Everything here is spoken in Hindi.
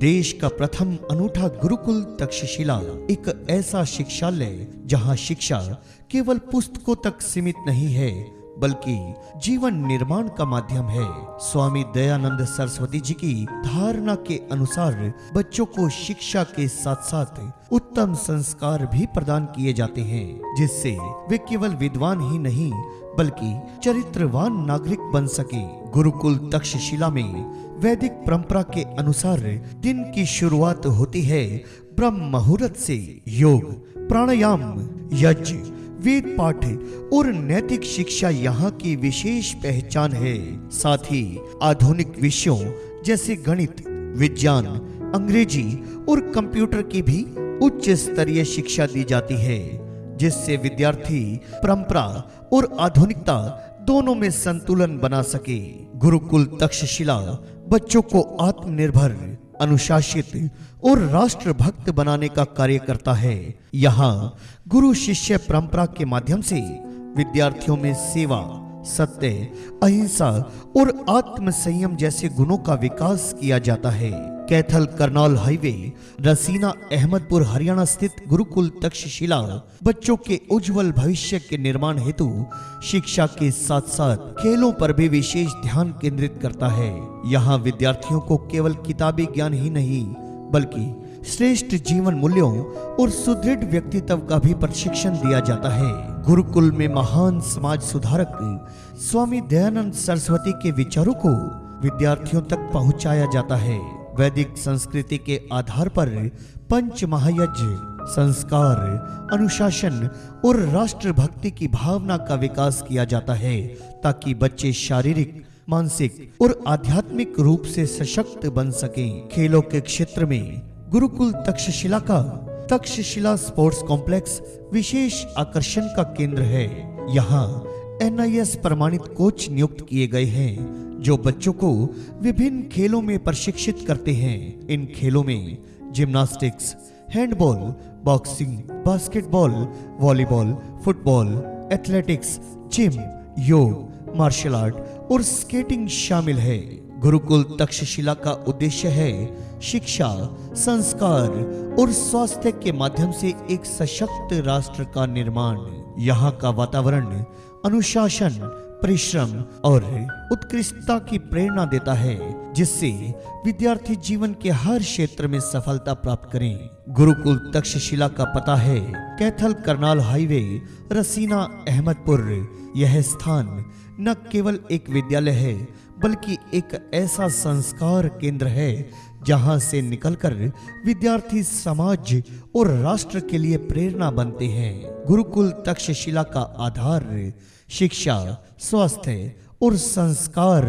देश का प्रथम अनूठा गुरुकुल तक्षशिला एक ऐसा शिक्षालय जहां शिक्षा केवल पुस्तकों तक सीमित नहीं है बल्कि जीवन निर्माण का माध्यम है। स्वामी दयानंद सरस्वती जी की धारणा के अनुसार बच्चों को शिक्षा के साथ साथ उत्तम संस्कार भी प्रदान किए जाते हैं, जिससे वे केवल विद्वान ही नहीं बल्कि चरित्रवान नागरिक बन सके। गुरुकुल तक्षशिला में वैदिक परंपरा के अनुसार दिन की शुरुआत होती है ब्रह्म मुहूर्त से। योग, प्राणायाम, यज्ञ, वेद पाठ और नैतिक शिक्षा यहाँ की विशेष पहचान है। साथ ही आधुनिक विषयों जैसे गणित, विज्ञान, अंग्रेजी और कंप्यूटर की भी उच्च स्तरीय शिक्षा दी जाती है, जिससे विद्यार्थी परंपरा और आधुनिकता दोनों में संतुलन बना सके। गुरुकुल तक्षशिला बच्चों को आत्मनिर्भर, अनुशासित और राष्ट्रभक्त बनाने का कार्य करता है। यहाँ गुरु शिष्य परंपरा के माध्यम से विद्यार्थियों में सेवा, सत्य, अहिंसा और आत्म संयम जैसे गुणों का विकास किया जाता है। कैथल करनाल हाईवे, रसीना, अहमदपुर, हरियाणा स्थित गुरुकुल तक्षशिला बच्चों के उज्जवल भविष्य के निर्माण हेतु शिक्षा के साथ साथ खेलों पर भी विशेष ध्यान केंद्रित करता है। यहाँ विद्यार्थियों को केवल किताबी ज्ञान ही नहीं बल्कि श्रेष्ठ जीवन मूल्यों और सुदृढ़ व्यक्तित्व का भी प्रशिक्षण दिया जाता है। गुरुकुल में महान समाज सुधारक स्वामी दयानंद सरस्वती के विचारों को विद्यार्थियों तक पहुंचाया जाता है। वैदिक संस्कृति के आधार पर पंच महायज्ञ, संस्कार, अनुशासन और राष्ट्रभक्ति की भावना का विकास किया जाता है ताकि बच्चे शारीरिक, मानसिक और आध्यात्मिक रूप से सशक्त बन सकें। खेलों के क्षेत्र में गुरुकुल तक्षशिला का तक्षशिला स्पोर्ट्स कॉम्प्लेक्स विशेष आकर्षण का केंद्र है। यहाँ NIS प्रमाणित कोच नियुक्त किए गए हैं जो बच्चों को विभिन्न खेलों में प्रशिक्षित करते हैं। इन खेलों में gymnastics, handball, boxing, basketball, volleyball, football, athletics, gym, योग, मार्शल आर्ट और स्केटिंग शामिल है। गुरुकुल तक्षशिला का उद्देश्य है शिक्षा, संस्कार और स्वास्थ्य के माध्यम से एक सशक्त राष्ट्र का निर्माण। यहाँ का वातावरण अनुशासन, परिश्रम और उत्कृष्टता की प्रेरणा देता है, जिससे विद्यार्थी जीवन के हर क्षेत्र में सफलता प्राप्त करें। गुरुकुल तक्षशिला का पता है कैथल करनाल हाईवे, रसीना, अहमदपुर। यह स्थान न केवल एक विद्यालय है बल्कि एक ऐसा संस्कार केंद्र है जहां से निकलकर विद्यार्थी समाज और राष्ट्र के लिए प्रेरणा बनते हैं। गुरुकुल तक्षशिला का आधार शिक्षा, स्वास्थ्य और संस्कार